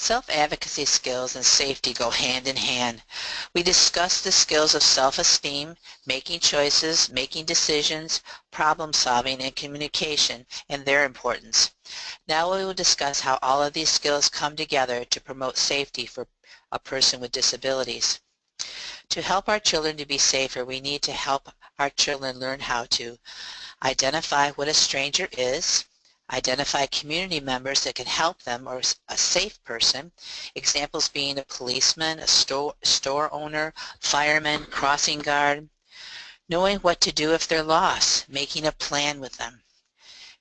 Self-advocacy skills and safety go hand in hand. We discussed the skills of self-esteem, making choices, making decisions, problem-solving, and communication, and their importance. Now we will discuss how all of these skills come together to promote safety for a person with disabilities. To help our children to be safer, we need to help our children learn how to identify what a stranger is, identify community members that can help them or a safe person, examples being a policeman, a store owner, fireman, crossing guard, knowing what to do if they're lost, making a plan with them,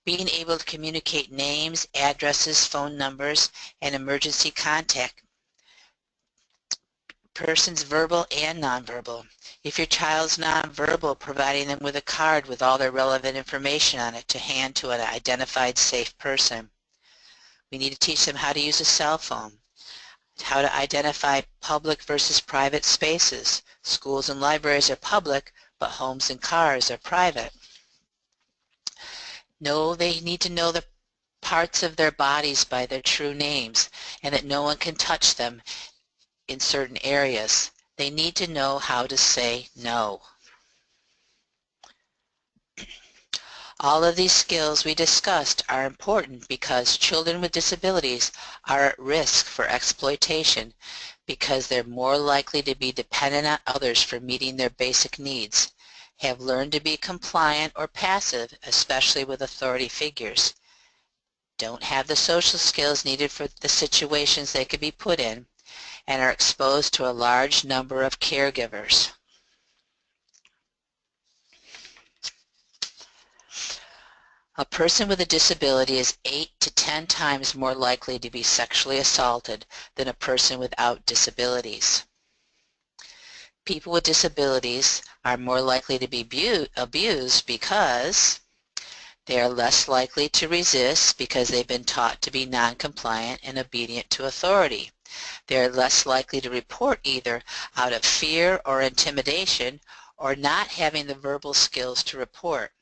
being able to communicate names, addresses, phone numbers, and emergency contact, persons verbal and nonverbal. If your child's nonverbal, providing them with a card with all their relevant information on it to hand to an identified safe person. We need to teach them how to use a cell phone, how to identify public versus private spaces. Schools and libraries are public, but homes and cars are private. They need to know the parts of their bodies by their true names and that no one can touch them in certain areas. They need to know how to say no. All of these skills we discussed are important because children with disabilities are at risk for exploitation because they're more likely to be dependent on others for meeting their basic needs, have learned to be compliant or passive, especially with authority figures, don't have the social skills needed for the situations they could be put in, and are exposed to a large number of caregivers. A person with a disability is 8 to 10 times more likely to be sexually assaulted than a person without disabilities. People with disabilities are more likely to be abused because they are less likely to resist because they've been taught to be non-compliant and obedient to authority. They are less likely to report either out of fear or intimidation or not having the verbal skills to report.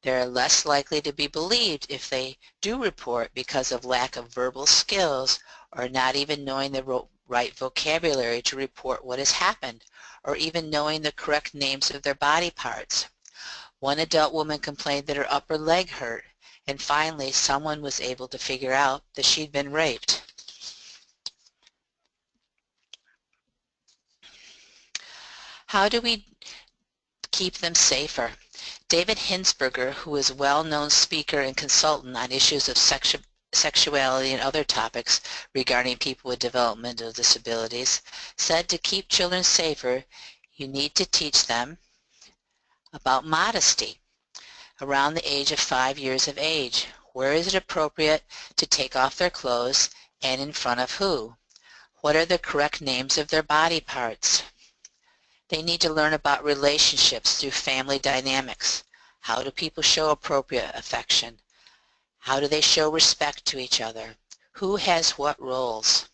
They are less likely to be believed if they do report because of lack of verbal skills or not even knowing the right vocabulary to report what has happened or even knowing the correct names of their body parts. One adult woman complained that her upper leg hurt, and finally someone was able to figure out that she'd been raped. How do we keep them safer? David Hinsberger, who is a well-known speaker and consultant on issues of sexuality and other topics regarding people with developmental disabilities, said to keep children safer, you need to teach them about modesty around the age of 5 years of age. Where is it appropriate to take off their clothes and in front of who? What are the correct names of their body parts? They need to learn about relationships through family dynamics. How do people show appropriate affection? How do they show respect to each other? Who has what roles?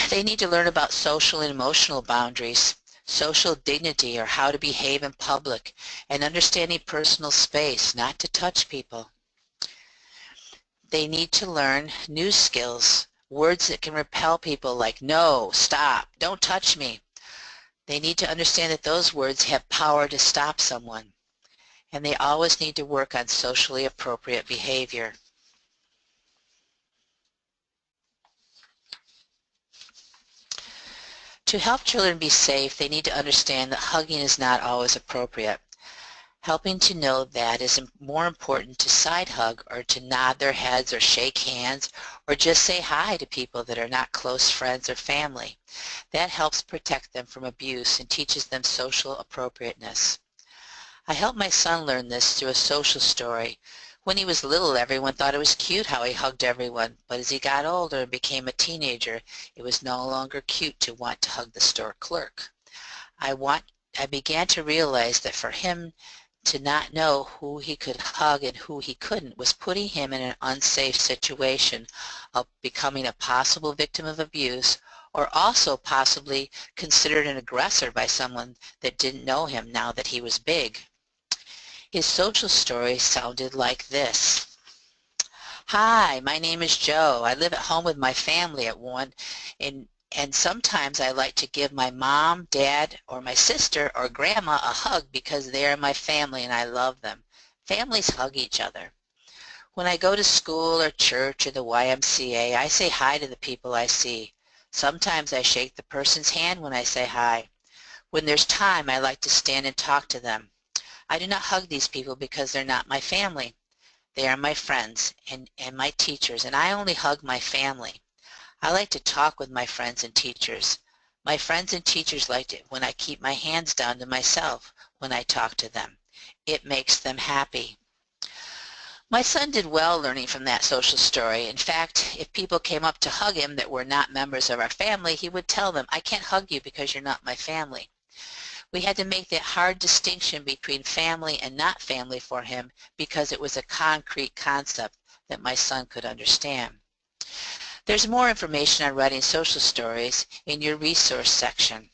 They need to learn about social and emotional boundaries, social dignity or how to behave in public, and understanding personal space, not to touch people. They need to learn new skills, words that can repel people like no, stop, don't touch me. They need to understand that those words have power to stop someone, and they always need to work on socially appropriate behavior. To help children be safe, they need to understand that hugging is not always appropriate. Helping to know that is more important to side hug or to nod their heads or shake hands or just say hi to people that are not close friends or family. That helps protect them from abuse and teaches them social appropriateness. I helped my son learn this through a social story. When he was little, everyone thought it was cute how he hugged everyone, but as he got older and became a teenager, it was no longer cute to want to hug the store clerk. I began to realize that for him to not know who he could hug and who he couldn't was putting him in an unsafe situation of becoming a possible victim of abuse or also possibly considered an aggressor by someone that didn't know him now that he was big. His social story sounded like this. Hi, my name is Joe. I live at home with my family at one, and, and sometimes I like to give my mom, dad, or my sister or grandma a hug because they are my family and I love them. Families hug each other. When I go to school or church or the YMCA, I say hi to the people I see. Sometimes I shake the person's hand when I say hi. When there's time, I like to stand and talk to them. I do not hug these people because they're not my family. They are my friends and my teachers, and I only hug my family. I like to talk with my friends and teachers. My friends and teachers like it when I keep my hands down to myself when I talk to them. It makes them happy. My son did well learning from that social story. In fact, if people came up to hug him that were not members of our family, he would tell them, "I can't hug you because you're not my family." We had to make that hard distinction between family and not family for him because it was a concrete concept that my son could understand. There's more information on writing social stories in your resource section.